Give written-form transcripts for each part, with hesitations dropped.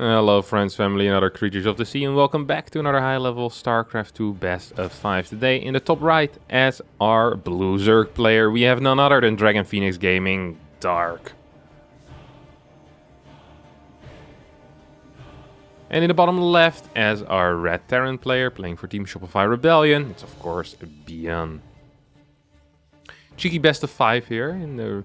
Hello friends, family and other creatures of the sea, and welcome back to another high level StarCraft 2 best of 5. Today in the top right as our blue zerg player we have none other than Dragon Phoenix Gaming Dark. And in the bottom left as our red Terran player playing for Team Shopify Rebellion, it's of course ByuN. Cheeky best of 5 here in the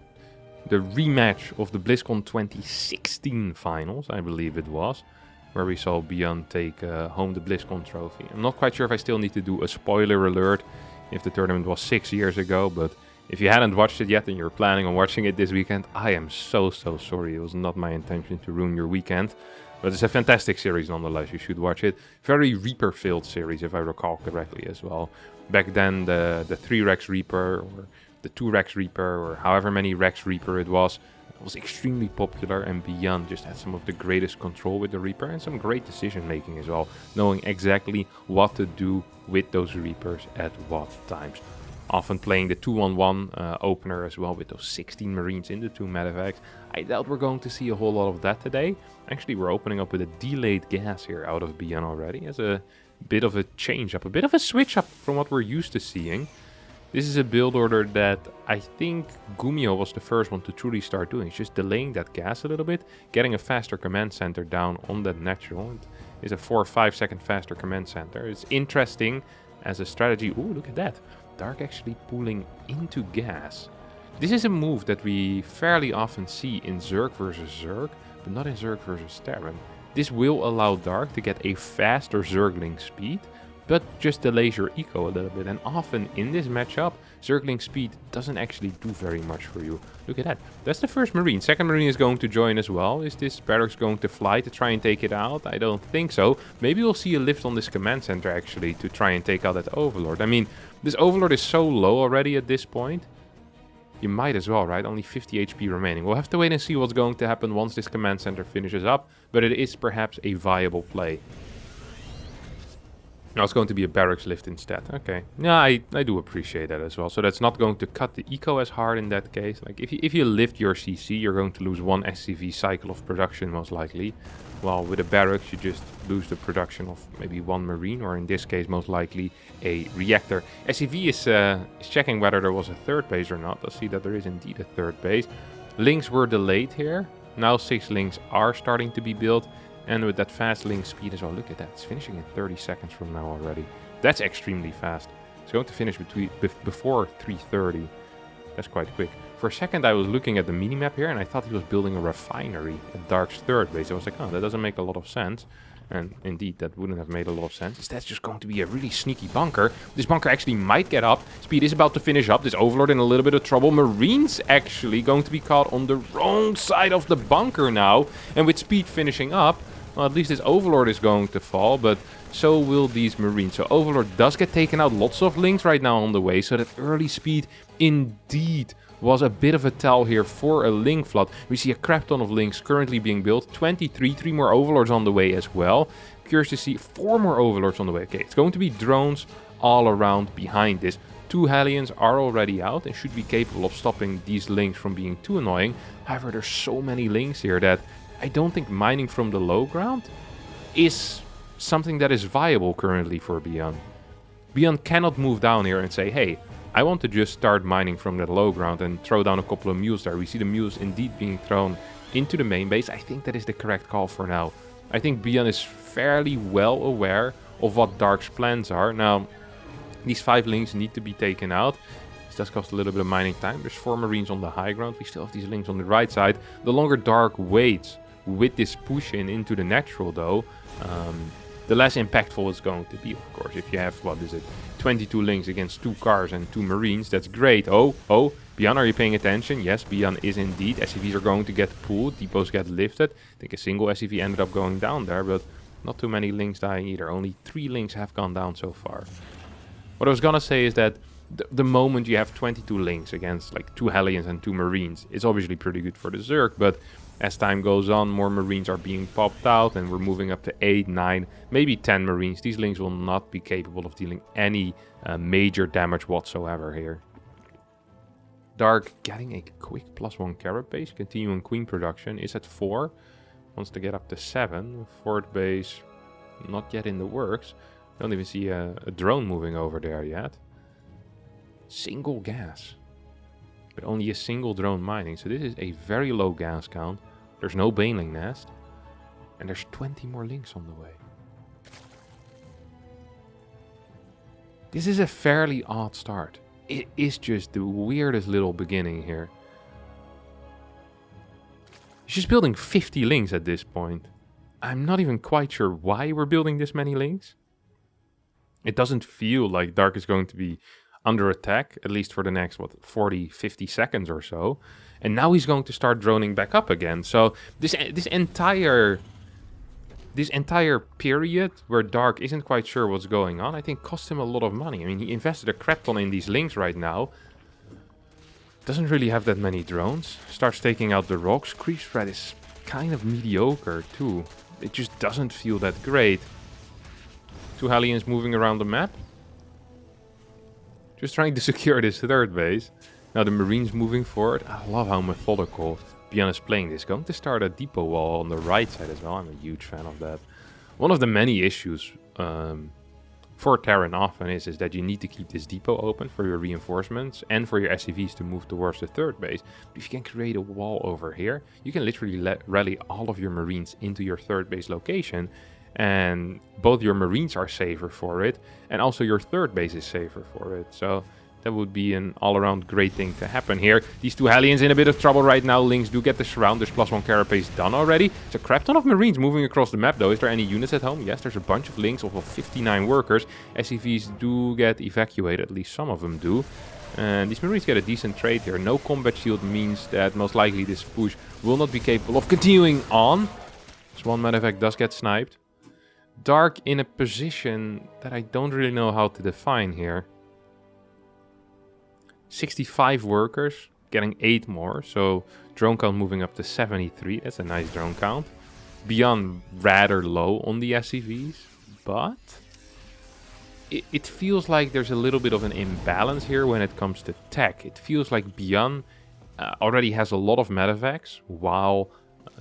rematch of the BlizzCon 2016 finals, I believe it was, where we saw ByuN take home the BlizzCon trophy. I'm not quite sure if I still need to do a spoiler alert if the tournament was 6 years ago, but if you hadn't watched it yet and you're planning on watching it this weekend, I am so sorry. It was not my intention to ruin your weekend, but it's a fantastic series nonetheless. You should watch it. Very Reaper-filled series, if I recall correctly as well. Back then, the 3 Rex Reaper, or the 2 Rex Reaper, or however many Rex Reaper it was extremely popular, and ByuN just had some of the greatest control with the Reaper and some great decision making as well, knowing exactly what to do with those Reapers at what times. Often playing the 2-1-1 opener as well with those 16 Marines in the 2 medevacs. I doubt we're going to see a whole lot of that today. Actually, we're opening up with a delayed gas here out of ByuN already as a bit of a change up, a bit of a switch up from what we're used to seeing. This is a build order that I think Gumio was the first one to truly start doing. It's just delaying that gas a little bit, getting a faster command center down on that natural. It is a 4 or 5 second faster command center. It's interesting as a strategy. Ooh, look at that. Dark actually pulling into gas. This is a move that we fairly often see in Zerg versus Zerg, but not in Zerg versus Terran. This will allow Dark to get a faster Zergling speed, but just delays your eco a little bit. And often in this matchup, Zergling speed doesn't actually do very much for you. Look at that. That's the first Marine. Second Marine is going to join as well. Is this barracks going to fly to try and take it out? I don't think so. Maybe we'll see a lift on this command center actually to try and take out that Overlord. I mean, this Overlord is so low already at this point. You might as well, right? Only 50 HP remaining. We'll have to wait and see what's going to happen once this command center finishes up. But it is perhaps a viable play. No, it's going to be a barracks lift instead. Okay. Yeah, I do appreciate that as well. So that's not going to cut the eco as hard in that case. Like if you lift your CC, you're going to lose 1 SCV cycle of production most likely. While with a barracks, you just lose the production of maybe 1 Marine, or in this case, most likely a reactor. SCV is checking whether there was a 3rd base or not. Let's see that there is indeed a 3rd base. Links were delayed here. Now 6 links are starting to be built. And with that fast link speed as well, look at that. It's finishing in 30 seconds from now already. That's extremely fast. It's going to finish before 3:30. That's quite quick. For a second, I was looking at the minimap here, and I thought he was building a refinery at Dark's 3rd base. I was like, oh, that doesn't make a lot of sense. And indeed, that wouldn't have made a lot of sense. That's just going to be a really sneaky bunker. This bunker actually might get up. Speed is about to finish up. This Overlord in a little bit of trouble. Marines actually going to be caught on the wrong side of the bunker now. And with Speed finishing up, well, at least this Overlord is going to fall, but so will these Marines. So Overlord does get taken out. Lots of links right now on the way, so that early Speed indeed was a bit of a tell here for a link flood. We see a crap ton of links currently being built. 23, 3 more Overlords on the way as well. Curious to see 4 more Overlords on the way. Okay, it's going to be drones all around behind this. 2 Hellions are already out and should be capable of stopping these links from being too annoying. However, there's so many links here that I don't think mining from the low ground is something that is viable currently for ByuN. ByuN cannot move down here and say, hey, I want to just start mining from that low ground and throw down a couple of mules there. We see the mules indeed being thrown into the main base. I think that is the correct call for now. I think ByuN is fairly well aware of what Dark's plans are. Now, these 5 links need to be taken out. Does cost a little bit of mining time. There's 4 Marines on the high ground. We still have these links on the right side. The longer Dark waits with this push into the natural though, the less impactful it's going to be, of course. If you have, what is it, 22 links against 2 cars and 2 Marines, that's great. Oh, ByuN, are you paying attention? Yes, ByuN is indeed. SCVs are going to get pulled. Depots get lifted. I think a single SCV ended up going down there, but not too many links dying either. Only 3 links have gone down so far. What I was gonna say is that the moment you have 22 links against like 2 Hellions and 2 Marines, it's obviously pretty good for the Zerg, but as time goes on, more Marines are being popped out and we're moving up to 8, 9, maybe 10 Marines. These links will not be capable of dealing any major damage whatsoever here. Dark getting a quick +1 carrot base, continuing queen production, is at 4. wants to get up to 7. Fourth base, not yet in the works. Don't even see a drone moving over there yet. Single gas. But only a single drone mining. So this is a very low gas count. There's no baneling nest. And there's 20 more links on the way. This is a fairly odd start. It is just the weirdest little beginning here. He's just building 50 links at this point. I'm not even quite sure why we're building this many links. It doesn't feel like Dark is going to be under attack, at least for the next, 40, 50 seconds or so. And now he's going to start droning back up again. So this entire period where Dark isn't quite sure what's going on, I think cost him a lot of money. I mean, he invested a crap ton in these links right now. Doesn't really have that many drones. Starts taking out the rocks. Creep spread is kind of mediocre too. It just doesn't feel that great. 2 Hellions moving around the map. Just trying to secure this third base. Now the Marines moving forward. I love how methodical ByuN is playing this. Going to start a depot wall on the right side as well. I'm a huge fan of that. One of the many issues for Terran often is that you need to keep this depot open for your reinforcements and for your SCVs to move towards the third base. But if you can create a wall over here, you can literally rally all of your Marines into your third base location. And both your Marines are safer for it, and also your third base is safer for it. So that would be an all-around great thing to happen here. These 2 Hellions in a bit of trouble right now. Links do get the surround. There's +1 carapace done already. There's a crap ton of Marines moving across the map though. Is there any units at home? Yes, there's a bunch of links of 59 workers. SCVs do get evacuated, at least some of them do. And these Marines get a decent trade here. No combat shield means that most likely this push will not be capable of continuing on. This one medevac does get sniped. Dark in a position that I don't really know how to define here. 65 workers, getting 8 more, so drone count moving up to 73. That's a nice drone count. ByuN rather low on the SCVs, but it feels like there's a little bit of an imbalance here when it comes to tech. It feels like ByuN already has a lot of medevacs, while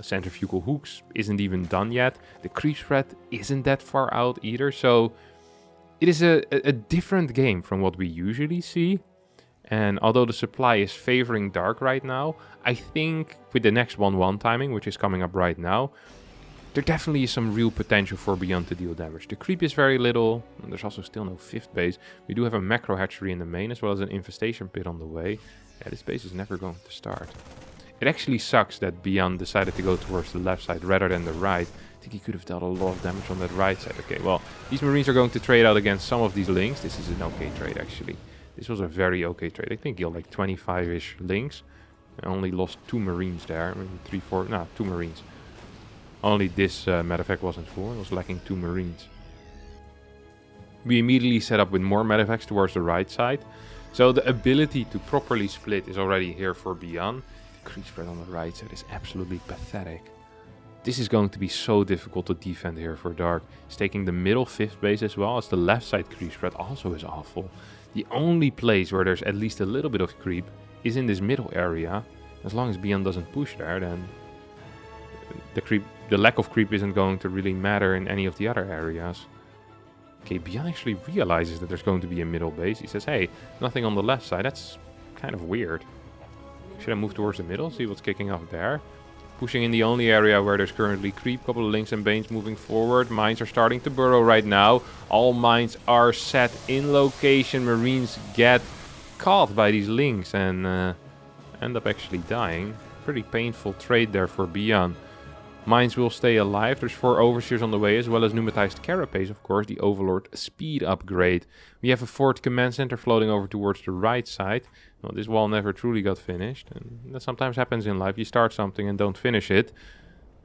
centrifugal hooks isn't even done yet. The creep spread isn't that far out either, so it is a different game from what we usually see. And although the supply is favoring Dark right now, I think with the next 1-1 timing, which is coming up right now, there definitely is some real potential for ByuN to deal damage. The creep is very little, and there's also still no 5th base. We do have a macro hatchery in the main, as well as an infestation pit on the way. Yeah, this base is never going to start. It actually sucks that ByuN decided to go towards the left side rather than the right. I think he could have dealt a lot of damage on that right side. Okay, well, these Marines are going to trade out against some of these links. This is an okay trade, actually. This was a very okay trade. I think he had like 25-ish links. I only lost 2 Marines there. I mean, 2 Marines. Only this medevac wasn't full. It was lacking 2 Marines. We immediately set up with more medevacs towards the right side. So the ability to properly split is already here for ByuN. The creep spread on the right side is absolutely pathetic. This is going to be so difficult to defend here for Dark. He's taking the middle 5th base as well as the left side creep spread also is awful. The only place where there's at least a little bit of creep is in this middle area. As long as ByuN doesn't push there, then the lack of creep isn't going to really matter in any of the other areas. Okay, ByuN actually realizes that there's going to be a middle base. He says, hey, nothing on the left side. That's kind of weird. Should I move towards the middle, see what's kicking off there? Pushing in the only area where there's currently creep. Couple of links and banes moving forward. Mines are starting to burrow right now. All mines are set in location. Marines get caught by these links and end up actually dying. Pretty painful trade there for ByuN. Mines will stay alive. There's 4 overseers on the way, as well as pneumatized carapace, of course, the Overlord speed upgrade. We have a 4th command center floating over towards the right side. Well, this wall never truly got finished, and that sometimes happens in life. You start something and don't finish it.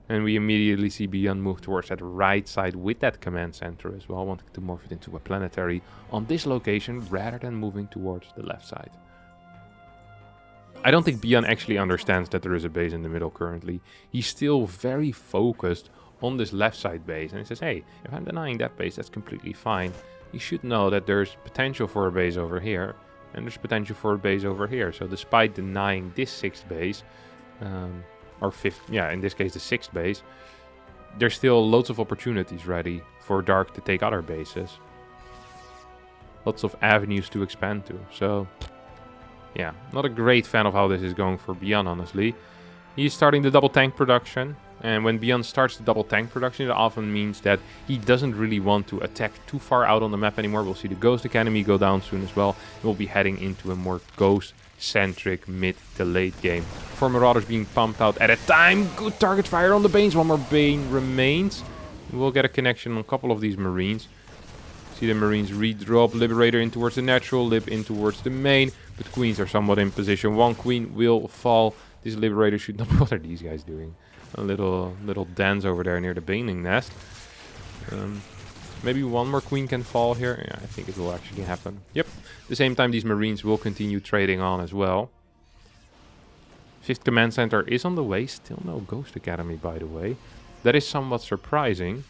And we immediately see ByuN move towards that right side with that command center as well, wanting to morph it into a planetary on this location rather than moving towards the left side. I don't think ByuN actually understands that there is a base in the middle currently. He's still very focused on this left side base. And he says, hey, if I'm denying that base, that's completely fine. You should know that there's potential for a base over here. And there's potential for a base over here. So despite denying this 6th base, or 5th, yeah, in this case the 6th base, there's still loads of opportunities ready for Dark to take other bases. Lots of avenues to expand to. So, yeah, not a great fan of how this is going for ByuN, honestly. He's starting the double tank production. And when ByuN starts the double tank production, it often means that he doesn't really want to attack too far out on the map anymore. We'll see the Ghost Academy go down soon as well. We'll be heading into a more Ghost-centric mid to late game. 4 Marauders being pumped out at a time. Good target fire on the Banes. 1 more Bane remains. We'll get a connection on a couple of these Marines. See the Marines redrop. Liberator in towards the natural. Lib in towards the main. But Queens are somewhat in position. 1 Queen will fall. This Liberator should not... What are these guys doing? A little dance over there near the Baneling nest. Maybe 1 more Queen can fall here. Yeah, I think it will actually happen. Yep. At the same time, these Marines will continue trading on as well. 5th Command Center is on the way. Still no Ghost Academy, by the way. That is somewhat surprising.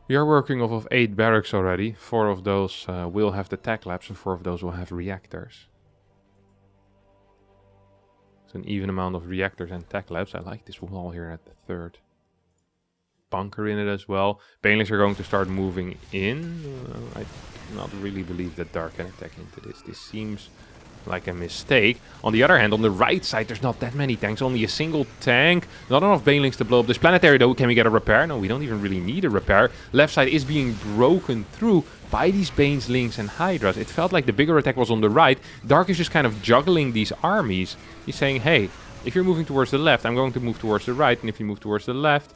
We are working off of 8 barracks already. 4 of those will have the tech labs and 4 of those will have reactors. An even amount of reactors and tech labs. I like this wall here at the 3rd. Bunker in it as well. Banelings are going to start moving in. I do not really believe that Dark can attack into this. This seems like a mistake. On the other hand, on the right side, there's not that many tanks. Only a single tank. Not enough Banelings to blow up this planetary though. Can we get a repair? No, we don't even really need a repair. Left side is being broken through by these Banes, Lings and Hydras. It felt like the bigger attack was on the right. Dark is just kind of juggling these armies. He's saying, hey, if you're moving towards the left, I'm going to move towards the right. And if you move towards the left...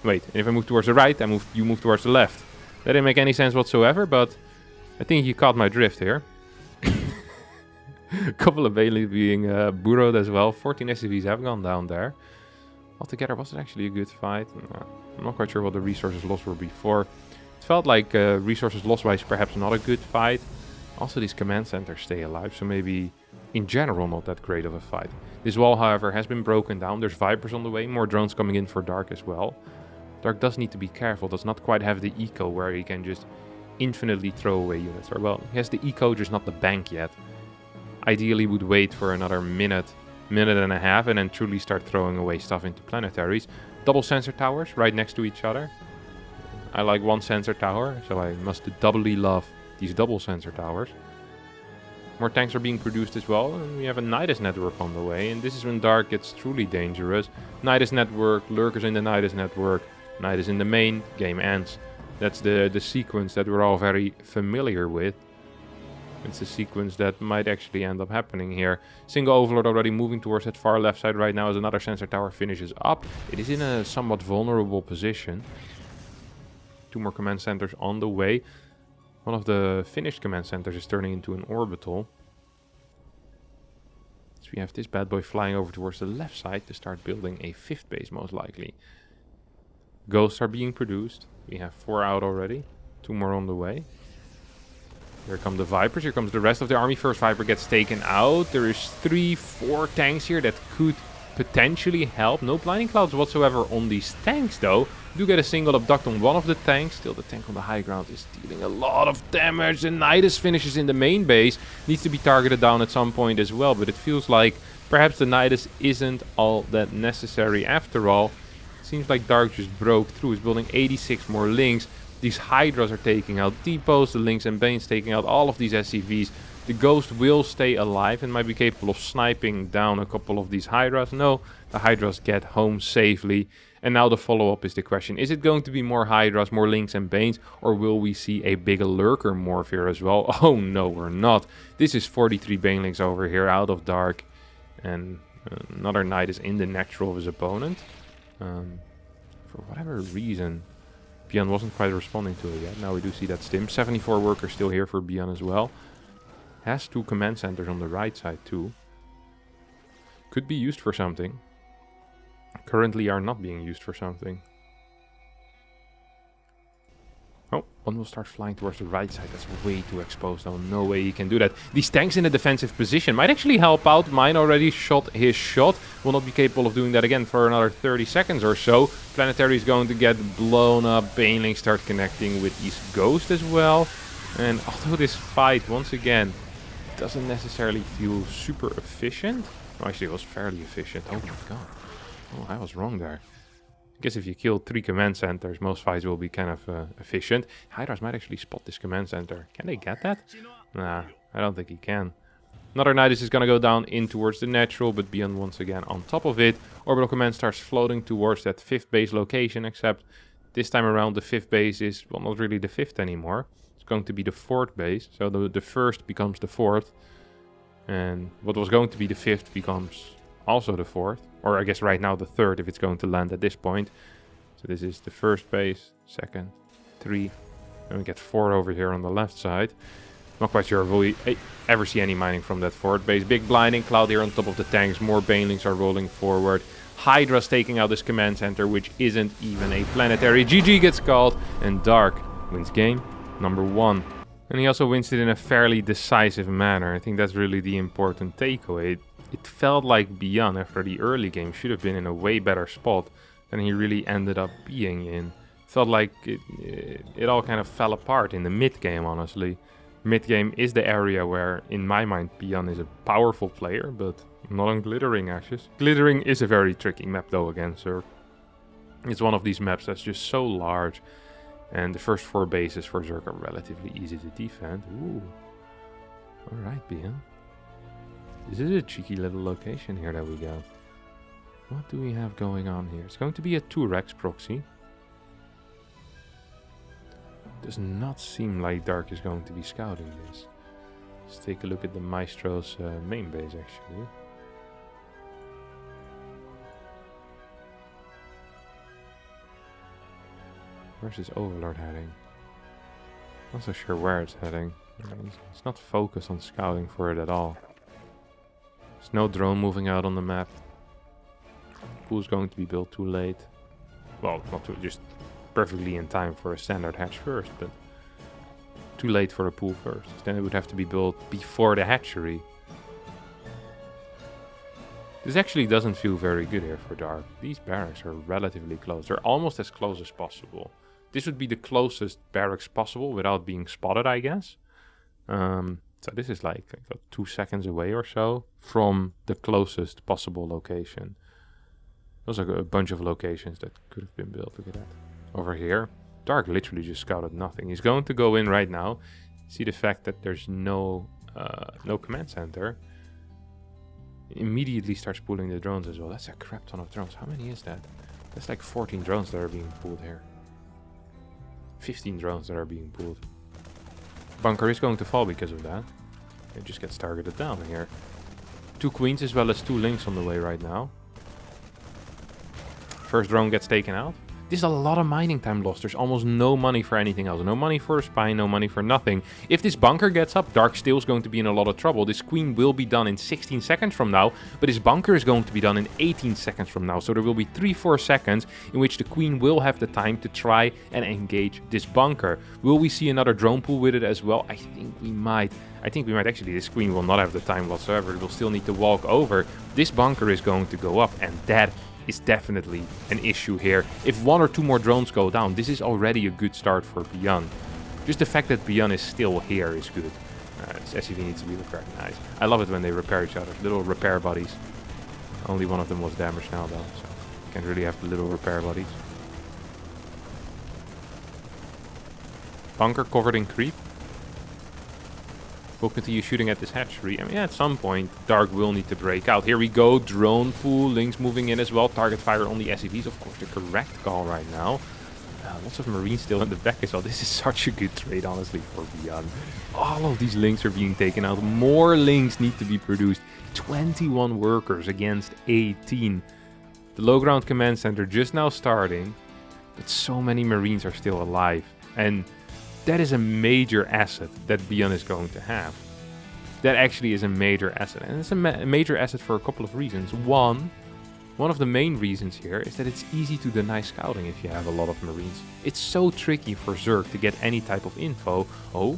Wait, and if I move towards the right, you move towards the left. That didn't make any sense whatsoever, but I think you caught my drift here. A couple of Bailey being burrowed as well. 14 SCVs have gone down there. Altogether, was it actually a good fight? I'm not quite sure what the resources lost were before. It felt like resources loss-wise perhaps not a good fight. Also, these command centers stay alive, so maybe in general not that great of a fight. This wall, however, has been broken down. There's Vipers on the way, more drones coming in for Dark as well. Dark does need to be careful, does not quite have the eco where he can just infinitely throw away units. Or well, he has the eco, just not the bank yet. Ideally would wait for another minute and a half and then truly start throwing away stuff into planetaries. Double sensor towers right next to each other. I like 1 sensor tower, so I must doubly love these double sensor towers. More tanks are being produced as well, and we have a Nidus network on the way, and this is when Dark gets truly dangerous. Nidus network, lurkers in the Nidus network, Nidus in the main, game ends. That's the sequence that we're all very familiar with. It's a sequence that might actually end up happening here. Single Overlord already moving towards that far left side right now as another sensor tower finishes up. It is in a somewhat vulnerable position. 2 more command centers on the way. One of the finished command centers is turning into an orbital. So we have this bad boy flying over towards the left side to start building a 5th base most likely. Ghosts are being produced. We have 4 out already. 2 more on the way. Here come the Vipers. Here comes the rest of the army. First Viper gets taken out. There is 3-4 tanks here that could potentially help. No blinding clouds whatsoever on these tanks though. Do get a single abduct on one of the tanks. Still the tank on the high ground is dealing a lot of damage. The Nidus finishes in the main base. Needs to be targeted down at some point as well. But it feels like perhaps the Nidus isn't all that necessary after all. Seems like Dark just broke through. He's building 86 more links. These Hydras are taking out depots. The Links and Banes taking out all of these SCVs. The Ghost will stay alive and might be capable of sniping down a couple of these Hydras. No, the Hydras get home safely. And now the follow-up is the question. Is it going to be more Hydras, more Links and Banes? Or will we see a bigger Lurker morph here as well? Oh no, we're not. This is 43 Banelings over here out of Dark. And another Knight is in the natural of his opponent. For whatever reason, ByuN wasn't quite responding to it yet. Now we do see that stim. 74 workers still here for ByuN as well. Has 2 command centers on the right side too. Could be used for something. Currently are not being used for something. Oh, one will start flying towards the right side. That's way too exposed. Oh, no way he can do that. These tanks in a defensive position might actually help out. Mine already shot his shot. Will not be capable of doing that again for another 30 seconds or so. Planetary is going to get blown up. Banelings start connecting with these Ghosts as well. And although this fight, once again, doesn't necessarily feel super efficient. Oh, actually, it was fairly efficient. Oh my god. Oh, I was wrong there. I guess if you kill 3 command centers, most fights will be kind of efficient. Hydras might actually spot this command center. Can they get that? Nah, I don't think he can. Another Nidus is going to go down in towards the natural, but ByuN once again on top of it. Orbital command starts floating towards that 5th base location, except this time around the 5th base is, well, not really the 5th anymore. It's going to be the 4th base, so the 1st becomes the 4th. And what was going to be the 5th becomes also the 4th. Or I guess right now the 3rd if it's going to land at this point. So this is the 1st base, 2nd, 3. And we get 4 over here on the left side. Not quite sure if we ever see any mining from that 4th base. Big blinding cloud here on top of the tanks. More banelings are rolling forward. Hydra's taking out this command center, which isn't even a planetary. GG gets called, and Dark wins game number 1. And he also wins it in a fairly decisive manner. I think that's really the important takeaway. It felt like ByuN after the early game should have been in a way better spot than he really ended up being in. Felt like it all kind of fell apart in the mid game, honestly. Mid-game is the area where, in my mind, ByuN is a powerful player, but not on Glittering Ashes. Glittering is a very tricky map though against zerg. It's one of these maps that's just so large, and the first 4 bases for zerg are relatively easy to defend. Ooh. Alright, ByuN. This is a cheeky little location here that we got. What do we have going on here? It's going to be a 2-Rex proxy. Does not seem like Dark is going to be scouting this. Let's take a look at the Maestro's main base actually. Where's his Overlord heading? Not so sure where it's heading. It's not focused on scouting for it at all. There's no drone moving out on the map. Pool's going to be built too late. Well, not too, just perfectly in time for a standard hatch first, but too late for a pool first. Then it would have to be built before the hatchery. This actually doesn't feel very good here for Dark. These barracks are relatively close. They're almost as close as possible. This would be the closest barracks possible without being spotted, I guess. So this is like 2 seconds away or so from the closest possible location. Those are a bunch of locations that could have been built. Look at that. Over here, Dark literally just scouted nothing. He's going to go in right now. See the fact that there's no command center. Immediately starts pulling the drones as well. That's a crap ton of drones. How many is that? That's like 14 drones that are being pulled here. 15 drones that are being pulled. Bunker is going to fall because of that. It just gets targeted down here. 2 queens as well as 2 lynx on the way right now. First drone gets taken out. This is a lot of mining time lost. There's almost no money for anything else. No money for a spy, no money for nothing. If this bunker gets up, Dark still is going to be in a lot of trouble. This queen will be done in 16 seconds from now, but this bunker is going to be done in 18 seconds from now. So there will be 3-4 seconds in which the queen will have the time to try and engage this bunker. Will we see another drone pool with it as well? I think we might. Actually. This queen will not have the time whatsoever. It will still need to walk over. This bunker is going to go up, and that is definitely an issue here. If 1 or 2 more drones go down, this is already a good start for ByuN. Just the fact that ByuN is still here is good. This SCV needs to be repaired. Nice. I love it when they repair each other. Little repair buddies. Only one of them was damaged now though, so can't really have the little repair buddies. Bunker covered in creep. We'll continue shooting at this hatchery. I mean, at some point, Dark will need to break out. Here we go. Drone pool. Lynx moving in as well. Target fire on the SCVs. Of course, the correct call right now. Lots of Marines still in the back as well. This is such a good trade, honestly, for ByuN. All of these Lynx are being taken out. More Lynx need to be produced. 21 workers against 18. The low ground command center just now starting. But so many Marines are still alive. And that is a major asset that ByuN is going to have. That actually is a major asset. And it's a major asset for a couple of reasons. One of the main reasons here is that it's easy to deny scouting if you have a lot of Marines. It's so tricky for zerg to get any type of info. Oh.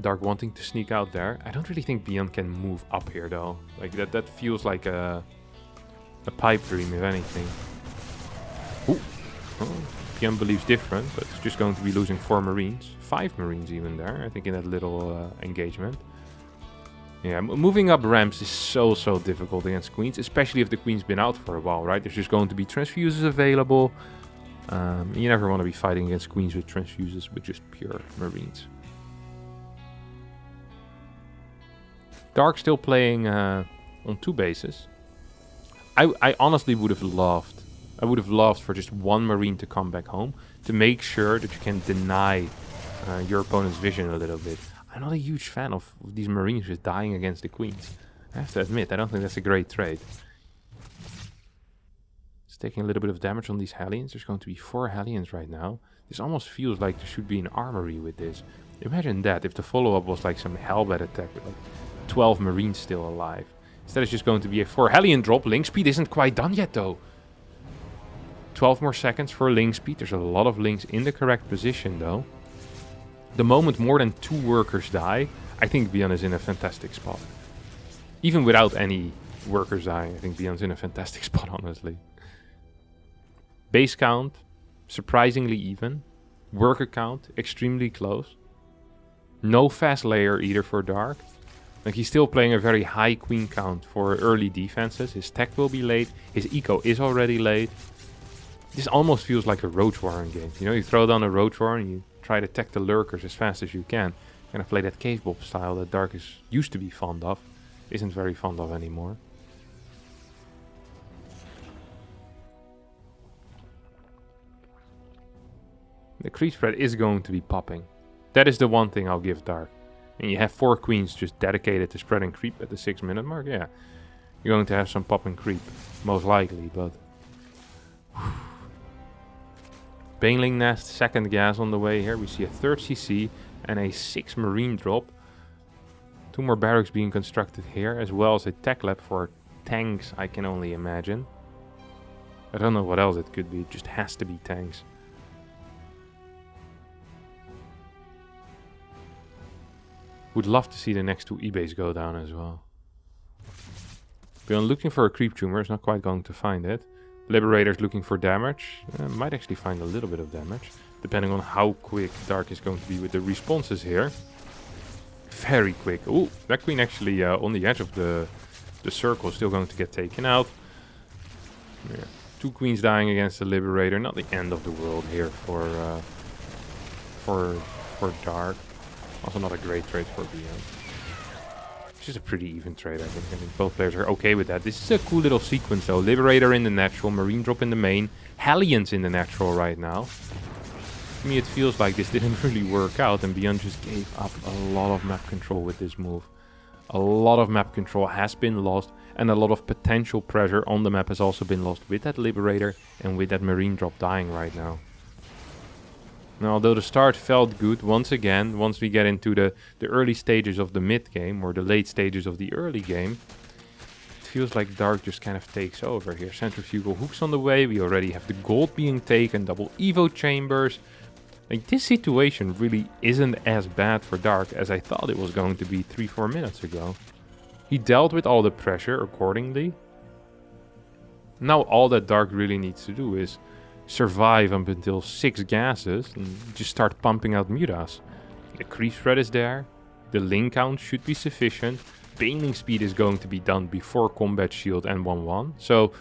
Dark wanting to sneak out there. I don't really think ByuN can move up here though. Like that feels like a pipe dream if anything. Ooh. Oh, ByuN believes different, but it's just going to be losing 4 Marines. 5 Marines even there, I think, in that little engagement. Yeah, moving up ramps is so difficult against queens, especially if the queen's been out for a while, right? There's just going to be transfuses available. You never want to be fighting against queens with transfuses with just pure marines. Dark still playing on 2 bases. I honestly would have loved... I would have loved for just 1 marine to come back home to make sure that you can deny your opponent's vision a little bit. I'm not a huge fan of these marines just dying against the queens. I have to admit, I don't think that's a great trade. It's taking a little bit of damage on these Hellions. There's going to be 4 Hellions right now. This almost feels like there should be an armory with this. Imagine that if the follow-up was like some Hellbat attack with like 12 marines still alive. Instead it's just going to be a 4 Hellion drop. Link speed isn't quite done yet though. 12 more seconds for link speed. There's a lot of links in the correct position though. The moment more than 2 workers die, I think ByuN is in a fantastic spot. Even without any workers dying, I think ByuN's in a fantastic spot, honestly. Base count, surprisingly even. Worker count, extremely close. No fast layer either for Dark. Like, he's still playing a very high queen count for early defenses. His tech will be late. His eco is already late. This almost feels like a Roach Warren game. You know, you throw down a Roach Warren, you try to attack the lurkers as fast as you can. Kind of play that cave bob style that Dark used to be fond of. Isn't very fond of anymore. The creep spread is going to be popping. That is the one thing I'll give Dark. And you have 4 queens just dedicated to spreading creep at the 6-minute mark. Yeah, you're going to have some popping creep. Most likely, but... Baneling Nest, 2nd gas on the way here. We see a 3rd CC and a 6 marine drop. 2 more barracks being constructed here, as well as a tech lab for tanks, I can only imagine. I don't know what else it could be, it just has to be tanks. Would love to see the next 2 E-base go down as well. ByuN looking for a creep tumor, is not quite going to find it. Liberator's looking for damage. Might actually find a little bit of damage, depending on how quick Dark is going to be with the responses here. Very quick. Ooh, that queen actually on the edge of the circle is still going to get taken out. Yeah. 2 queens dying against the Liberator. Not the end of the world here for Dark. Also not a great trade for ByuN. It's just a pretty even trade, I think. I think both players are okay with that. This is a cool little sequence though. Liberator in the natural, Marine drop in the main, Hellions in the natural right now. To me it feels like this didn't really work out and ByuN just gave up a lot of map control with this move. A lot of map control has been lost and a lot of potential pressure on the map has also been lost with that Liberator and with that Marine drop dying right now. Now, although the start felt good, once again, once we get into the early stages of the mid game or the late stages of the early game, it feels like Dark just kind of takes over here. Centrifugal hooks on the way, we already have the gold being taken, double Evo chambers. Like, this situation really isn't as bad for Dark as I thought it was going to be 3-4 minutes ago. He dealt with all the pressure accordingly. Now all that Dark really needs to do is survive up until 6 gases and just start pumping out mutas. The creep spread is there, the link count should be sufficient, baneling speed is going to be done before combat shield and 1-1, so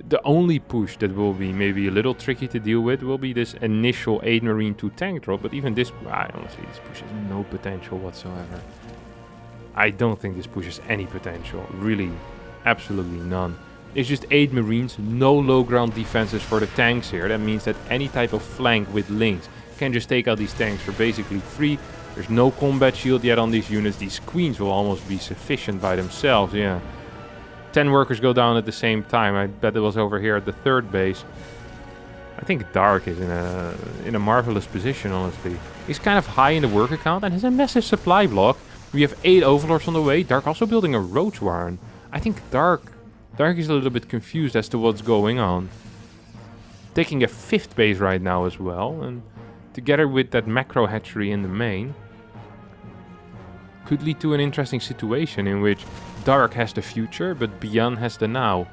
the only push that will be maybe a little tricky to deal with will be this initial 8 marine 2 tank drop, but even this, honestly, this push has no potential whatsoever. I don't think this push has any potential, really, absolutely none. It's just 8 marines, no low ground defenses for the tanks here. That means that any type of flank with links can just take out these tanks for basically free. There's no combat shield yet on these units. These queens will almost be sufficient by themselves, yeah. 10 workers go down at the same time. I bet it was over here at the 3rd base. I think Dark is in a marvelous position, honestly. He's kind of high in the worker count and has a massive supply block. We have 8 overlords on the way. Dark also building a Roach Warren. I think Dark is a little bit confused as to what's going on. Taking a 5th base right now as well, and together with that macro hatchery in the main, could lead to an interesting situation in which Dark has the future, but ByuN has the now.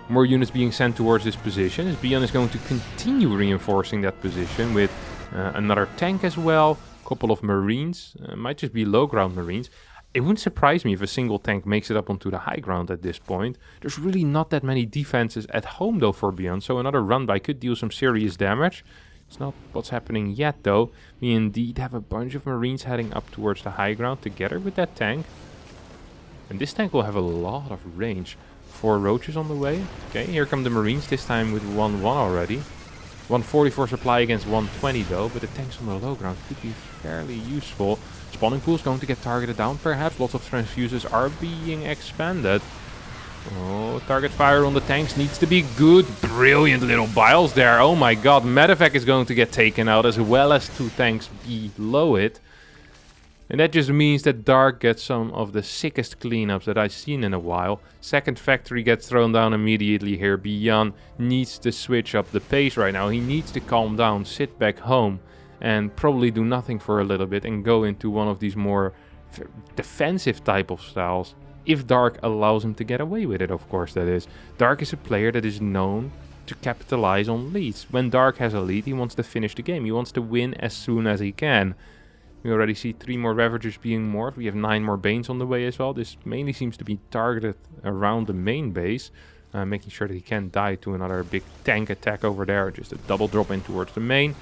More units being sent towards this position, as ByuN is going to continue reinforcing that position with another tank as well, a couple of marines, might just be low ground marines. It wouldn't surprise me if a single tank makes it up onto the high ground at this point. There's really not that many defenses at home though for ByuN, so another run by could deal some serious damage. It's not what's happening yet though. We indeed have a bunch of Marines heading up towards the high ground together with that tank. And this tank will have a lot of range. 4 Roaches on the way. Okay, here come the Marines, this time with 1-1 already. 144 supply against 120 though, but the tanks on the low ground could be fairly useful. Spawning pool is going to get targeted down perhaps. Lots of transfuses are being expanded. Oh, target fire on the tanks needs to be good. Brilliant little biles there. Oh my god, medevac is going to get taken out as well as 2 tanks below it. And that just means that Dark gets some of the sickest cleanups that I've seen in a while. Second factory gets thrown down immediately here. ByuN needs to switch up the pace right now. He needs to calm down, sit back home, and probably do nothing for a little bit and go into one of these more defensive type of styles. If Dark allows him to get away with it, of course that is. Dark is a player that is known to capitalize on leads. When Dark has a lead, he wants to finish the game. He wants to win as soon as he can. We already see 3 more Ravagers being morphed. We have 9 more Banes on the way as well. This mainly seems to be targeted around the main base. Making sure that he can't die to another big tank attack over there. Just a double drop in towards the main.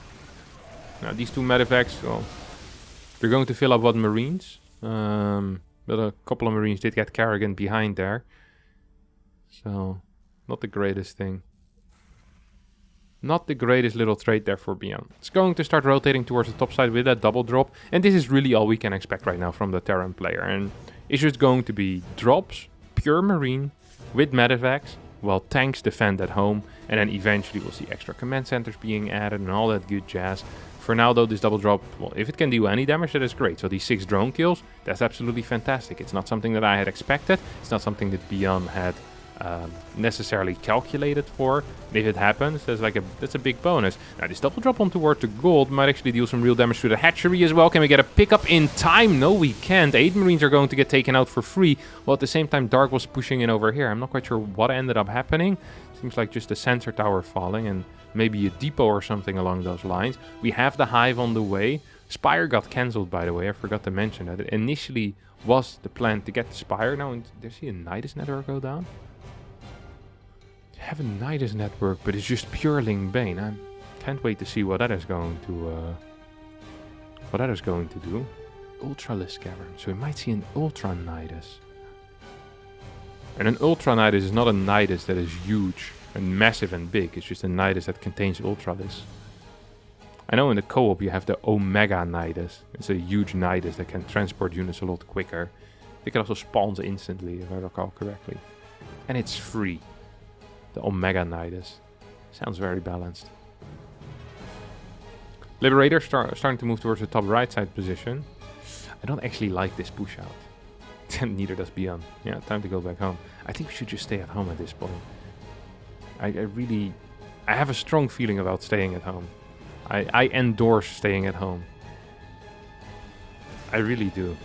Now these 2 medevacs, well, they're going to fill up what Marines. But a couple of Marines did get Kerrigan behind there. So, not the greatest thing. Not the greatest little trade there for ByuN. It's going to start rotating towards the top side with that double drop. And this is really all we can expect right now from the Terran player. And it's just going to be drops, pure Marine, with medevacs, while tanks defend at home. And then eventually we'll see extra command centers being added and all that good jazz. For now though, this double drop, well, if it can do any damage, that is great. So these 6 drone kills, that's absolutely fantastic. It's not something that I had expected. It's not something that ByuN had necessarily calculated for. And if it happens, that's a big bonus. Now this double drop on toward the gold might actually deal some real damage to the hatchery as well. Can we get a pickup in time? No, we can't. 8 Marines are going to get taken out for free, while at the same time Dark was pushing in over here. I'm not quite sure what ended up happening. Seems like just a sensor tower falling and maybe a depot or something along those lines. We have the hive on the way. Spire got cancelled, by the way. I forgot to mention that. It initially was the plan to get the Spire. Now, there's a Nidus network go down. Have a Nidus network, but it's just pure Ling Bane. I can't wait to see what that is going to do. Ultralisk Cavern. So we might see an Ultra Nidus. And an Ultra Nidus is not a Nidus that is huge and massive and big. It's just a Nidus that contains Ultralisk. I know in the co-op you have the Omega Nidus. It's a huge Nidus that can transport units a lot quicker. I think it also spawns instantly, if I recall correctly. And it's free. The Omega Nidus. Sounds very balanced. Liberator starting to move towards the top right side position. I don't actually like this push out. Neither does ByuN. Yeah, time to go back home. I think we should just stay at home at this point. I have a strong feeling about staying at home. I endorse staying at home. I really do.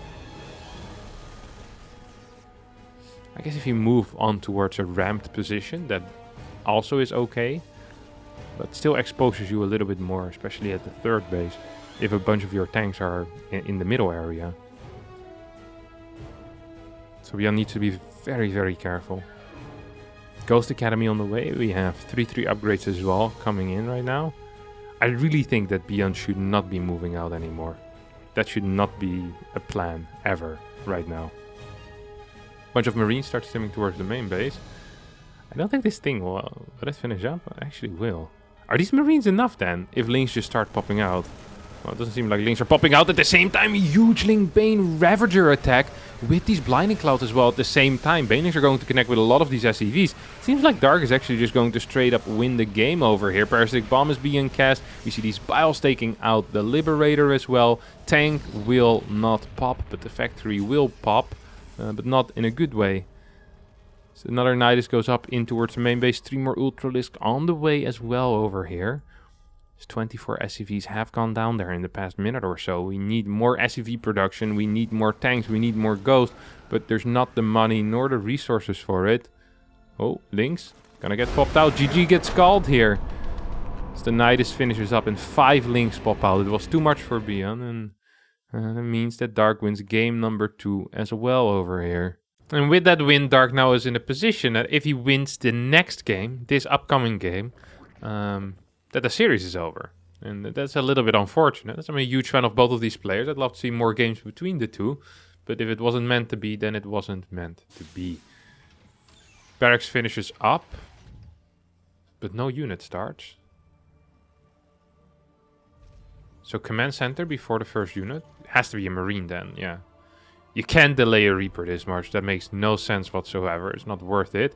I guess if you move on towards a ramped position, that also is okay. But still exposes you a little bit more, especially at the third base, if a bunch of your tanks are in the middle area. So ByuN needs to be very, very careful. Ghost Academy on the way. We have 3-3 upgrades as well coming in right now. I really think that ByuN should not be moving out anymore. That should not be a plan ever right now. Bunch of Marines start swimming towards the main base. I don't think this thing will it finish up? It actually will. Are these Marines enough then, if Lings just start popping out? Well, it doesn't seem like Lings are popping out at the same time. Huge Ling Bane Ravager attack with these Blinding Clouds as well at the same time. Banelings are going to connect with a lot of these SCVs. Seems like Dark is actually just going to straight up win the game over here. Parasitic Bomb is being cast. We see these Biles taking out the Liberator as well. Tank will not pop, but the factory will pop. But not in a good way. So another Nidus goes up in towards the main base. 3 more Ultralisk on the way as well over here. 24 SCVs have gone down there in the past minute or so. We need more SCV production. We need more tanks. We need more ghosts. But there's not the money nor the resources for it. Oh, Lynx. Gonna get popped out. GG gets called here. As the Nidus finishes up and 5 Lynx pop out. It was too much for ByuN. And That means that Dark wins game number 2 as well over here. And with that win, Dark now is in a position that if he wins the next game, this upcoming game, that the series is over. And that's a little bit unfortunate. I'm a huge fan of both of these players. I'd love to see more games between the two. But if it wasn't meant to be, then it wasn't meant to be. Barracks finishes up, but no unit starts. So command center before the first unit. It has to be a marine then, yeah. You can't delay a Reaper this much. That makes no sense whatsoever. It's not worth it.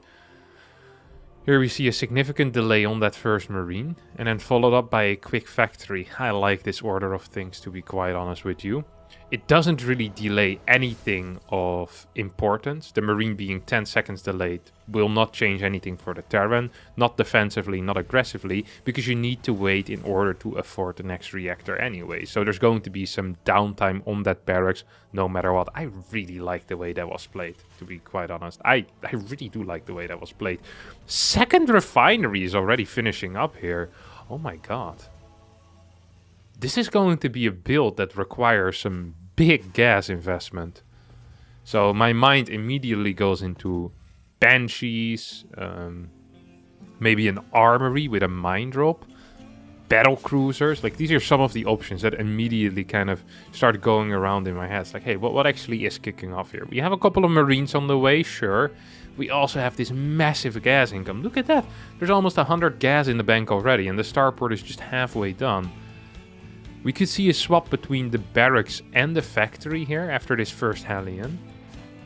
Here we see a significant delay on that first marine. And then followed up by a quick factory. I like this order of things, to be quite honest with you. It doesn't really delay anything of importance. The marine being 10 seconds delayed will not change anything for the Terran. Not defensively, not aggressively. Because you need to wait in order to afford the next reactor anyway. So there's going to be some downtime on that barracks no matter what. I really like the way that was played, to be quite honest. I really do like the way that was played. Second refinery is already finishing up here. Oh my god. This is going to be a build that requires some big gas investment. So my mind immediately goes into banshees, maybe an armory with a mine drop, battle cruisers. Like, these are some of the options that immediately kind of start going around in my head. It's like, hey, what actually is kicking off here? We have a couple of marines on the way, sure. We also have this massive gas income. Look at that. There's almost 100 gas in the bank already, and the starport is just halfway done. We could see a swap between the barracks and the factory here after this first Hellion.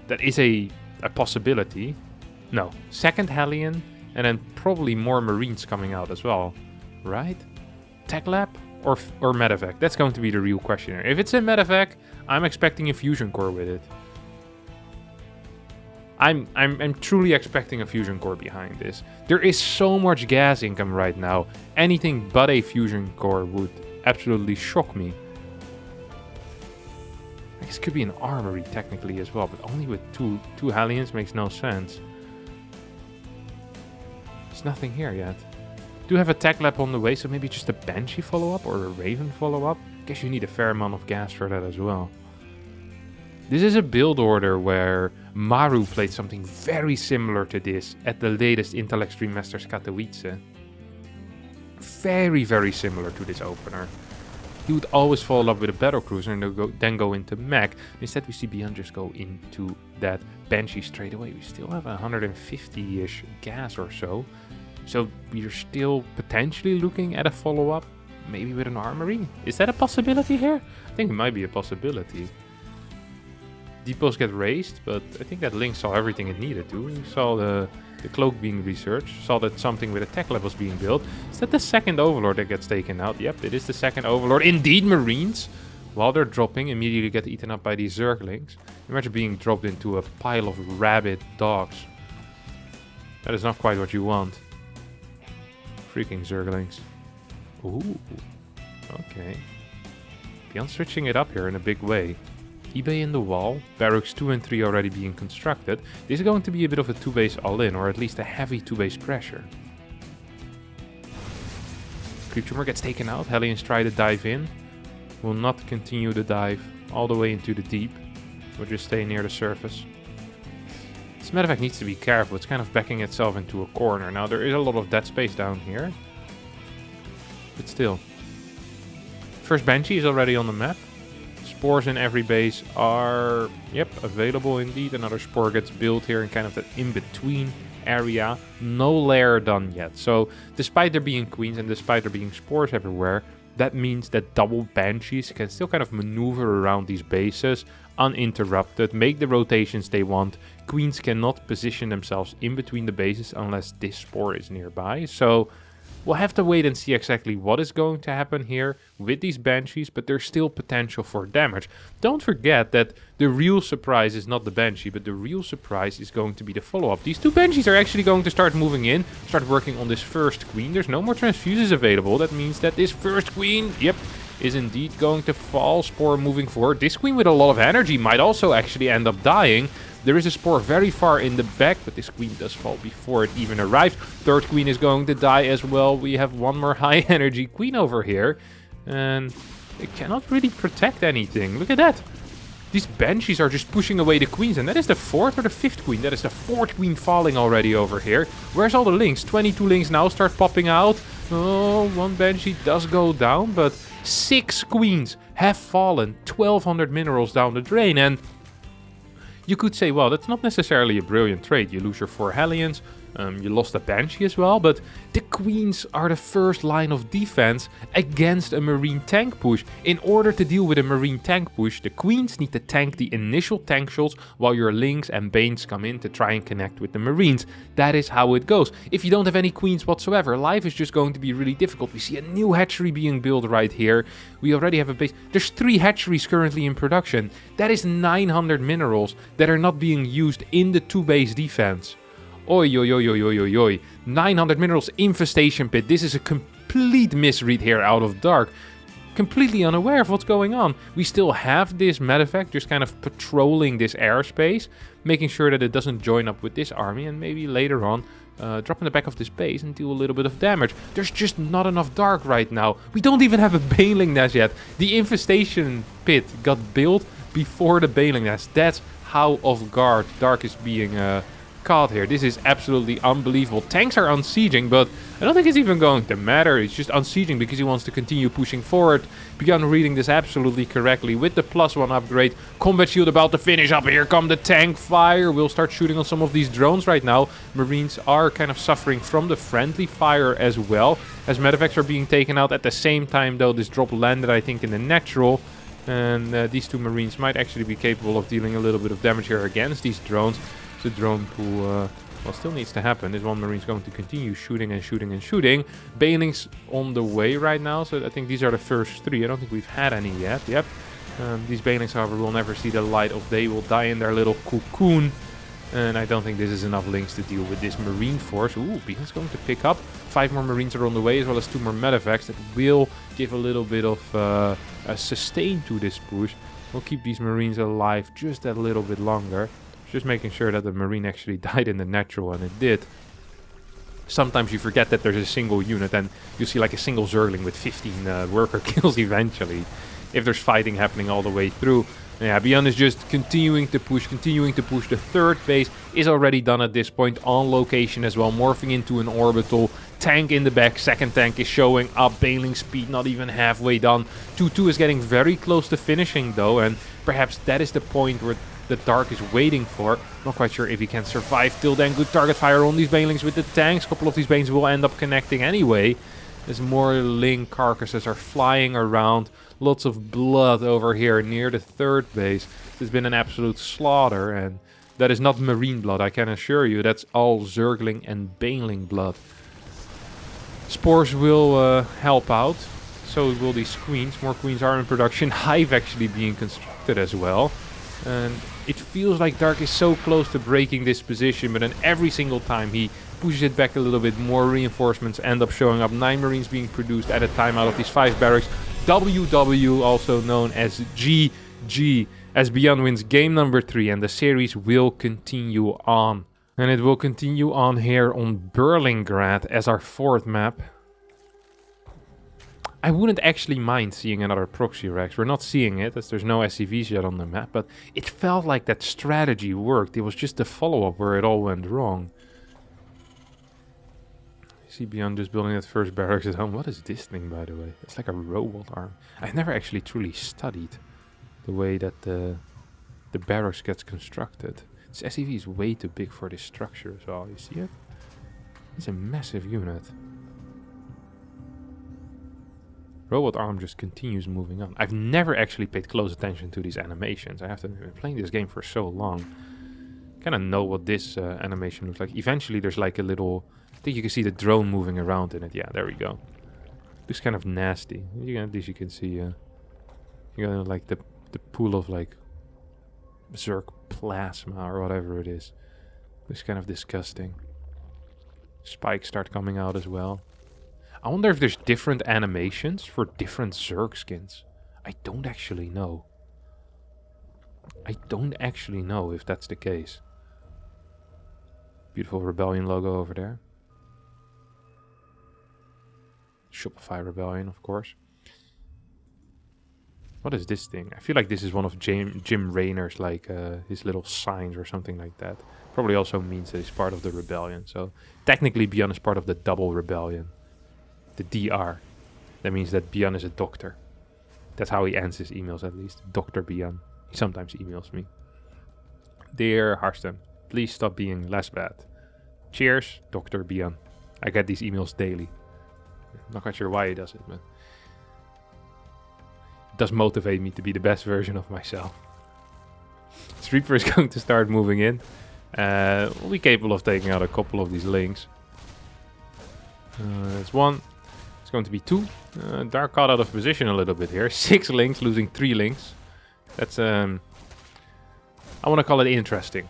That is a possibility. No, second Hellion, and then probably more marines coming out as well. Right? Tech lab or medevac? That's going to be the real question here. If it's a medevac, I'm expecting a fusion core with it. I'm truly expecting a fusion core behind this. There is so much gas income right now. Anything but a fusion core would absolutely shock me. I guess it could be an armory technically as well, but only with two Hellions makes no sense. There's nothing here yet. Do have a tech lab on the way, so maybe just a banshee follow-up or a raven follow-up. Guess you need a fair amount of gas for that as well. This is a build order where Maru played something very similar to this at the latest Intel Extreme Masters Katowice. Very, very similar to this opener. He would always follow up with a battle cruiser and then go into mech. Instead, we see ByuN just go into that banshee straight away. We still have 150-ish gas or so. So we're still potentially looking at a follow-up, maybe with an armory. Is that a possibility here? I think it might be a possibility. Depots get raised, but I think that Link saw everything it needed to. He saw the cloak being researched, saw that something with a tech lab was being built. Is that the second overlord that gets taken out? Yep, it is the second overlord. Indeed, marines, while they're dropping, immediately get eaten up by these zerglings. Imagine being dropped into a pile of rabid dogs. That is not quite what you want. Freaking zerglings. Ooh, okay. ByuN switching it up here in a big way. eBay in the wall, barracks 2 and 3 already being constructed. This is going to be a bit of a 2-base all-in, or at least a heavy 2-base pressure. Creep tumor gets taken out, Hellions try to dive in. Will not continue the dive all the way into the deep. We'll just stay near the surface. This medevac needs to be careful, it's kind of backing itself into a corner. Now there is a lot of dead space down here. But still. First Banshee is already on the map. Spores in every base are, available indeed. Another spore gets built here in kind of that in-between area. No lair done yet. So despite there being queens and despite there being spores everywhere, that means that double banshees can still kind of maneuver around these bases uninterrupted, make the rotations they want. Queens cannot position themselves in between the bases unless this spore is nearby. So we'll have to wait and see exactly what is going to happen here with these banshees, but there's still potential for damage. Don't forget that the real surprise is not the banshee, but the real surprise is going to be the follow-up. These two banshees are actually going to start moving in, start working on this first queen. There's no more transfuses available. That means that this first queen, is indeed going to fall. Spore moving forward. This queen with a lot of energy might also actually end up dying. There is a spore very far in the back, but this queen does fall before it even arrives. Third queen is going to die as well. We have one more high energy queen over here. And It cannot really protect anything. Look at that. These banshees are just pushing away the queens, and that is the 4th or the 5th queen. That is the 4th queen falling already over here. Where's all the links? 22 links now start popping out. Oh, one banshee does go down, but 6 queens have fallen. 1,200 minerals down the drain, and you could say, well, that's not necessarily a brilliant trade. You lose your 4 Hellions, you lost a Banshee as well, but the Queens are the first line of defense against a Marine tank push. In order to deal with a Marine tank push, the Queens need to tank the initial tank shots while your Lings and Banes come in to try and connect with the Marines. That is how it goes. If you don't have any Queens whatsoever, life is just going to be really difficult. We see a new hatchery being built right here. We already have a base. There's 3 hatcheries currently in production. That is 900 minerals that are not being used in the 2-base defense. Oi, oi, oi, oi, oi, oi, oi. 900 minerals infestation pit. This is a complete misread here out of dark. Completely unaware of what's going on. We still have this medevac just kind of patrolling this airspace, making sure that it doesn't join up with this army, and maybe later on drop in the back of this base and deal a little bit of damage. There's just not enough dark right now. We don't even have a baneling nest yet. The infestation pit got built before the baneling nest. That's how off guard dark is being caught here. This is absolutely unbelievable. Tanks are unsieging, but I don't think it's even going to matter. It's just unsieging because he wants to continue pushing forward. ByuN reading this absolutely correctly with the +1 upgrade. Combat shield about to finish up. Here come the tank fire. We'll start shooting on some of these drones right now. Marines are kind of suffering from the friendly fire as well, as medevacs are being taken out at the same time, though. This drop landed, I think, in the natural. And these 2 Marines might actually be capable of dealing a little bit of damage here against these drones. The drone pool, well, still needs to happen. This one Marine's going to continue shooting and shooting and shooting. Banelings on the way right now, so I think these are the first 3. I don't think we've had any yet. Yep. These Banelings, however, will never see the light of day. Will die in their little cocoon. And I don't think this is enough links to deal with this Marine force. Ooh, ByuN's going to pick up. 5 more Marines are on the way, as well as 2 more medevacs. That will give a little bit of a sustain to this push. We'll keep these Marines alive just a little bit longer. Just making sure that the Marine actually died in the natural, and it did. Sometimes you forget that there's a single unit, and you see like a single Zergling with 15 worker kills eventually, if there's fighting happening all the way through. Yeah, ByuN is just continuing to push, continuing to push. The 3rd base is already done at this point, on location as well, morphing into an orbital. Tank in the back, 2nd tank is showing up, bailing speed not even halfway done. 2-2 is getting very close to finishing though, and perhaps that is the point where the dark is waiting for. Not quite sure if he can survive till then. Good target fire on these banelings with the tanks. A couple of these banes will end up connecting anyway, as more Ling carcasses are flying around. Lots of blood over here near the 3rd base. There's been an absolute slaughter, and that is not Marine blood, I can assure you. That's all Zergling and baneling blood. Spores will help out. So will these queens. More queens are in production. Hive actually being constructed as well. And it feels like Dark is so close to breaking this position, but then every single time he pushes it back a little bit, more reinforcements end up showing up. 9 Marines being produced at a time out of these 5 barracks. WW, also known as GG, as ByuN wins game number 3, and the series will continue on. And it will continue on here on Berlingrad as our 4th map. I wouldn't actually mind seeing another proxy Rex. We're not seeing it, as there's no SCVs yet on the map, but it felt like that strategy worked. It was just the follow-up where it all went wrong. You see ByuN just building that first barracks at home. What is this thing, by the way? It's like a robot arm. I've never actually truly studied the way that the barracks gets constructed. This SCV is way too big for this structure as well. You see it? It's a massive unit. Robot arm just continues moving on. I've never actually paid close attention to these animations. I have to have been playing this game for so long. Kind of know what this animation looks like. Eventually there's like a little... I think you can see the drone moving around in it. Yeah, there we go. Looks kind of nasty. At least you can see... you got like the pool of like... Zerg plasma or whatever it is. Looks kind of disgusting. Spikes start coming out as well. I wonder if there's different animations for different Zerg skins. I don't actually know. I don't actually know if that's the case. Beautiful Rebellion logo over there. Shopify Rebellion, of course. What is this thing? I feel like this is one of Jim Raynor's, like, his little signs or something like that. Probably also means that he's part of the rebellion. So technically ByuN is part of the double rebellion. The DR. That means that ByuN is a doctor. That's how he ends his emails, at least. Dr. ByuN. He sometimes emails me. Dear Harstem, please stop being less bad. Cheers, Dr. ByuN. I get these emails daily. Not quite sure why he does it, but it does motivate me to be the best version of myself. This Reaper is going to start moving in. We'll be capable of taking out a couple of these links. That's one. It's going to be two. Dark caught out of position a little bit here. 6 links, losing 3 links. That's, I want to call it interesting.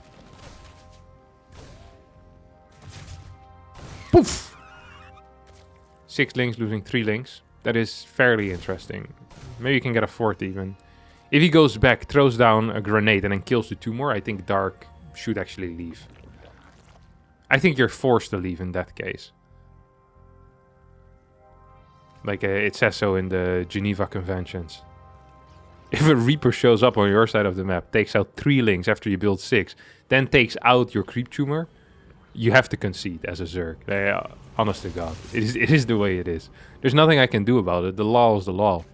Poof! 6 links, losing 3 links. That is fairly interesting. Maybe you can get a 4th even. If he goes back, throws down a grenade and then kills the 2 more, I think Dark should actually leave. I think you're forced to leave in that case. Like it says so in the Geneva Conventions. If a Reaper shows up on your side of the map, takes out 3 links after you build 6, then takes out your creep tumor, you have to concede as a zerg. Honest to God, it is the way it is. There's nothing I can do about it. The law is the law.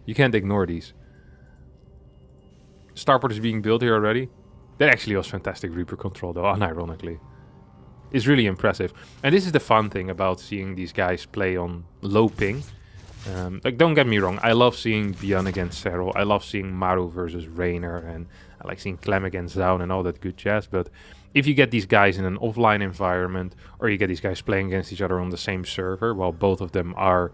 You can't ignore these. Starport is being built here already. That actually was fantastic Reaper control though, unironically. It's really impressive. And this is the fun thing about seeing these guys play on low ping. Like, don't get me wrong, I love seeing ByuN against Serral. I love seeing Maru versus Raynor, and I like seeing Clem against Zaun and all that good jazz. But if you get these guys in an offline environment, or you get these guys playing against each other on the same server, while both of them are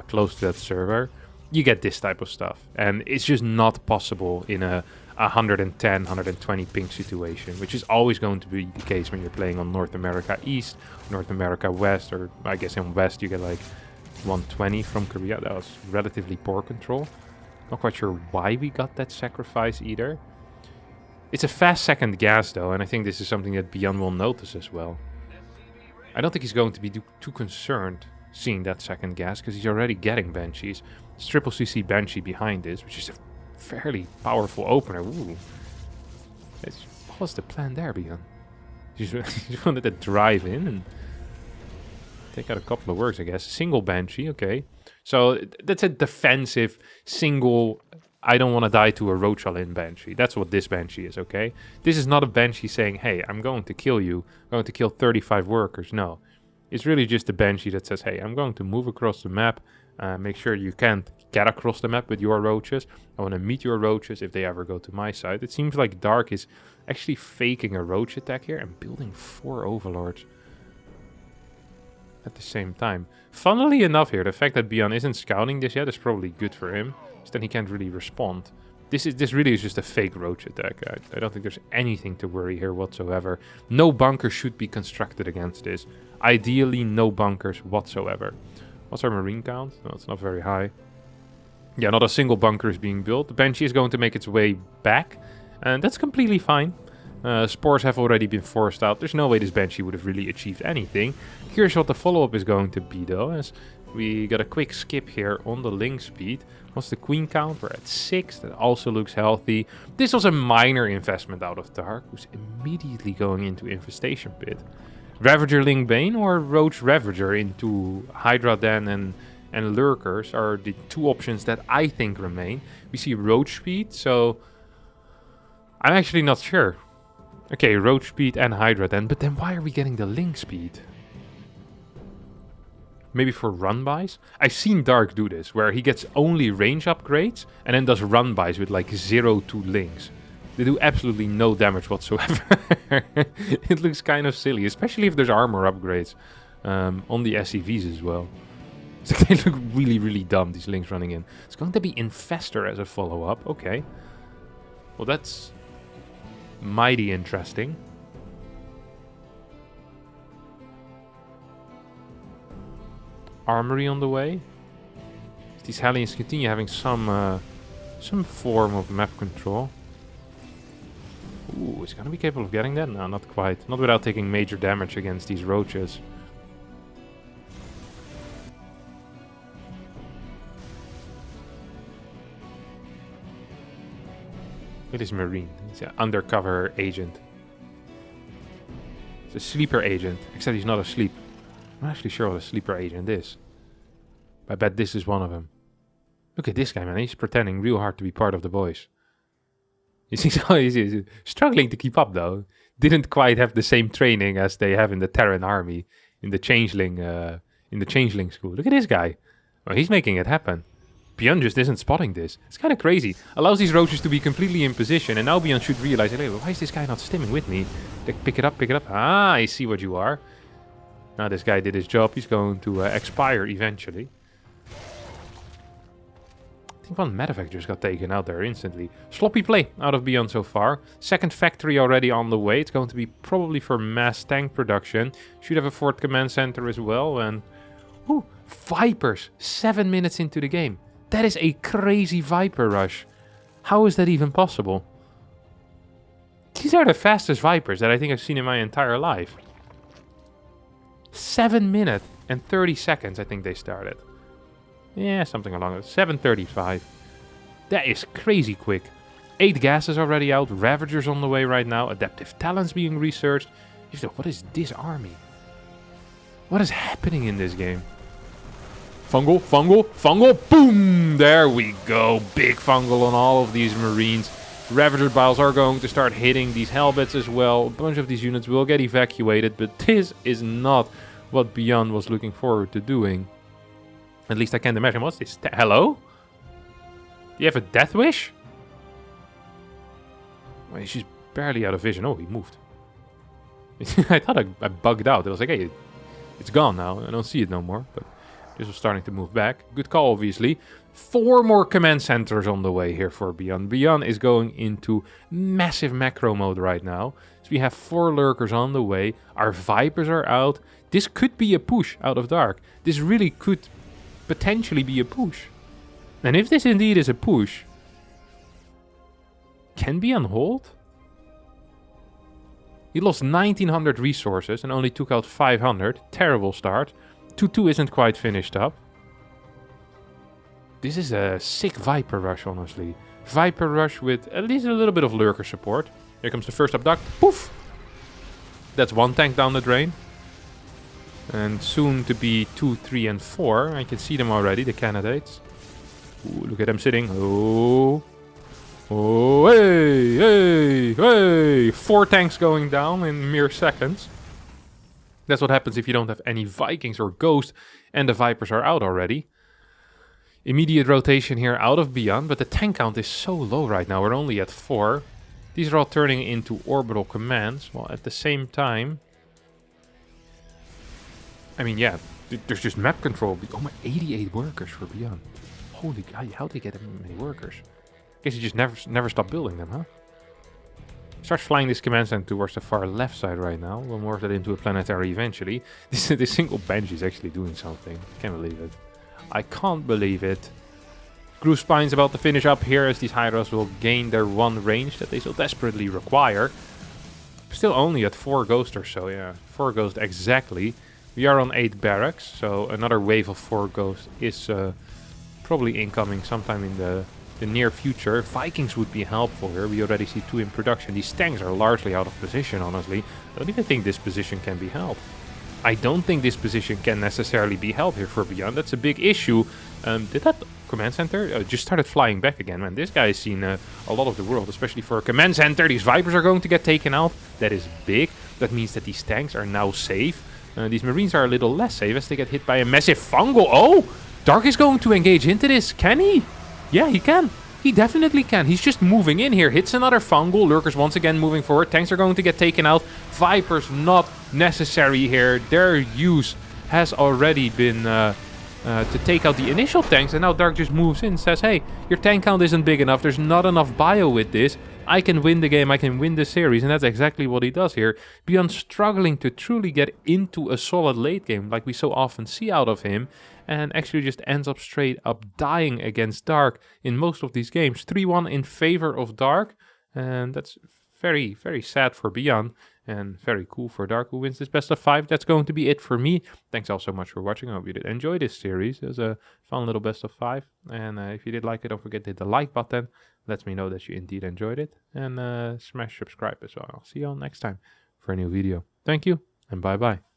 close to that server, you get this type of stuff. And it's just not possible in a 110, 120 ping situation, which is always going to be the case when you're playing on North America East, North America West, or I guess in West you get like 120 from Korea. That was relatively poor control. Not quite sure why we got that sacrifice either. It's a fast second gas though, and I think this is something that ByuN will notice as well. I don't think he's going to be too concerned seeing that second gas, because he's already getting banshees. It's triple CC banshee behind this, which is a fairly powerful opener. Ooh. What was the plan there, ByuN? You just wanted to drive in and take out a couple of works, I guess. Single banshee, okay. So that's a defensive, single, I don't want to die to a Roach all-in banshee. That's what this banshee is, okay? This is not a banshee saying, hey, I'm going to kill you. I'm going to kill 35 workers. No. It's really just a banshee that says, hey, I'm going to move across the map. Make sure you can't get across the map with your roaches. I want to meet your roaches if they ever go to my side. It seems like Dark is actually faking a roach attack here and building 4 overlords at the same time. Funnily enough here, the fact that ByuN isn't scouting this yet is probably good for him, because then he can't really respond. This really is just a fake roach attack. I don't think there's anything to worry here whatsoever. No bunker should be constructed against this. Ideally, no bunkers whatsoever. What's our marine count? No, it's not very high. Yeah, not a single bunker is being built. The Banshee is going to make its way back, and that's completely fine. Spores have already been forced out. There's no way this Banshee would have really achieved anything. Curious what the follow-up is going to be, though, as we got a quick skip here on the link speed. What's the queen count? We're at 6. That also looks healthy. This was a minor investment out of Dark, who's immediately going into Infestation Pit. Ravager Ling Bane or Roach Ravager into Hydra Den and Lurkers are the 2 options that I think remain. We see Roach Speed, so I'm actually not sure. Okay, Roach Speed and Hydra Den, but then why are we getting the Ling Speed? Maybe for run-bys? I've seen Dark do this, where he gets only range upgrades and then does run-bys with like 0-2 links. They do absolutely no damage whatsoever. It looks kind of silly, especially if there's armor upgrades on the SCVs as well. So they look really, really dumb, these links running in. It's going to be Infestor as a follow-up. Okay. Well, that's mighty interesting. Armory on the way. These Hellions continue having some form of map control. Ooh, is he going to be capable of getting that? No, not quite. Not without taking major damage against these roaches. It is Marine. He's an undercover agent. It's a sleeper agent, except he's not asleep. I'm not actually sure what a sleeper agent is. I bet this is one of them. Look at this guy, man. He's pretending real hard to be part of the boys. He's struggling to keep up, though. Didn't quite have the same training as they have in the Terran army, in the changeling school. Look at this guy. Well, he's making it happen. ByuN just isn't spotting this. It's kind of crazy. Allows these roaches to be completely in position, and now ByuN should realize, hey, why is this guy not stimming with me? Pick it up, pick it up. Ah, I see what you are. Now this guy did his job. He's going to expire eventually. I think one medevac just got taken out there instantly. Sloppy play out of ByuN so far. Second factory already on the way. It's going to be probably for mass tank production. Should have a fourth command center as well. And whew, Vipers, 7 minutes into the game. That is a crazy Viper rush. How is that even possible? These are the fastest Vipers that I think I've seen in my entire life. 7 minutes and 30 seconds I think they started. Yeah, something along that. 7:35. That is crazy quick. 8 gases already out. Ravagers on the way right now. Adaptive talents being researched. What is this army? What is happening in this game? Fungal, fungal, fungal. Boom! There we go. Big fungal on all of these Marines. Ravager biles are going to start hitting these Hellbats as well. A bunch of these units will get evacuated, but this is not what ByuN was looking forward to doing. At least I can't imagine. What's this? Hello? Do you have a death wish? Well, she's barely out of vision. Oh, he moved. I thought I bugged out. I was like, hey, it's gone now. I don't see it no more. But this was starting to move back. Good call, obviously. 4 more command centers on the way here for ByuN. ByuN is going into massive macro mode right now. So we have 4 lurkers on the way. Our Vipers are out. This could be a push out of dark. This really could potentially be a push. And if this indeed is a push, can ByuN hold? He lost 1900 resources and only took out 500. Terrible start. 2-2 isn't quite finished up. This is a sick Viper rush, honestly. Viper rush with at least a little bit of lurker support. Here comes the first abduct. Poof! That's 1 tank down the drain. And soon to be 2, 3, and 4. I can see them already, the candidates. Ooh, look at them sitting. Oh. Oh, hey, hey, hey. 4 tanks going down in mere seconds. That's what happens if you don't have any Vikings or Ghosts and the Vipers are out already. Immediate rotation here out of ByuN, but the tank count is so low right now. We're only at 4. These are all turning into orbital commands, while at the same time... I mean, yeah, there's just map control. Oh my, 88 workers for ByuN. Holy God, how'd they get that many workers? Guess you just never stop building them, huh? Starts flying this command center towards the far left side right now. We'll morph that into a planetary eventually. This single banshee is actually doing something. Can't believe it. I can't believe it. Groove Spine's about to finish up here as these Hydras will gain their 1 range that they so desperately require. Still only at 4 ghosts or so, yeah. 4 ghosts exactly. We are on 8 barracks, so another wave of 4 ghosts is probably incoming sometime in the near future. Vikings would be helpful here. We already see 2 in production. These tanks are largely out of position, honestly. I don't even think this position can be held. I don't think this position can necessarily be held here for ByuN. That's a big issue. Did that command center just started flying back again? Man, this guy has seen a lot of the world, especially for a command center. These Vipers are going to get taken out. That is big. That means that these tanks are now safe. These Marines are a little less safe as they get hit by a massive fungal. Oh! Dark is going to engage into this. Can he? Yeah, he can. He definitely can. He's just moving in here. Hits another fungal. Lurkers once again moving forward. Tanks are going to get taken out. Vipers not necessary here. Their use has already been to take out the initial tanks. And now Dark just moves in and says, hey, your tank count isn't big enough. There's not enough bio with this. I can win the game. I can win the series. And that's exactly what he does here. ByuN struggling to truly get into a solid late game like we so often see out of him. And actually just ends up straight up dying against Dark in most of these games. 3-1 in favor of Dark. And that's very, very sad for ByuN. And very cool for Dark, who wins this best of 5. That's going to be it for me. Thanks all so much for watching. I hope you did enjoy this series. It was a fun little best of 5. And if you did like it, don't forget to hit the like button. lets me know that you indeed enjoyed it. And smash subscribe as well. I'll see you all next time for a new video. Thank you, and bye-bye.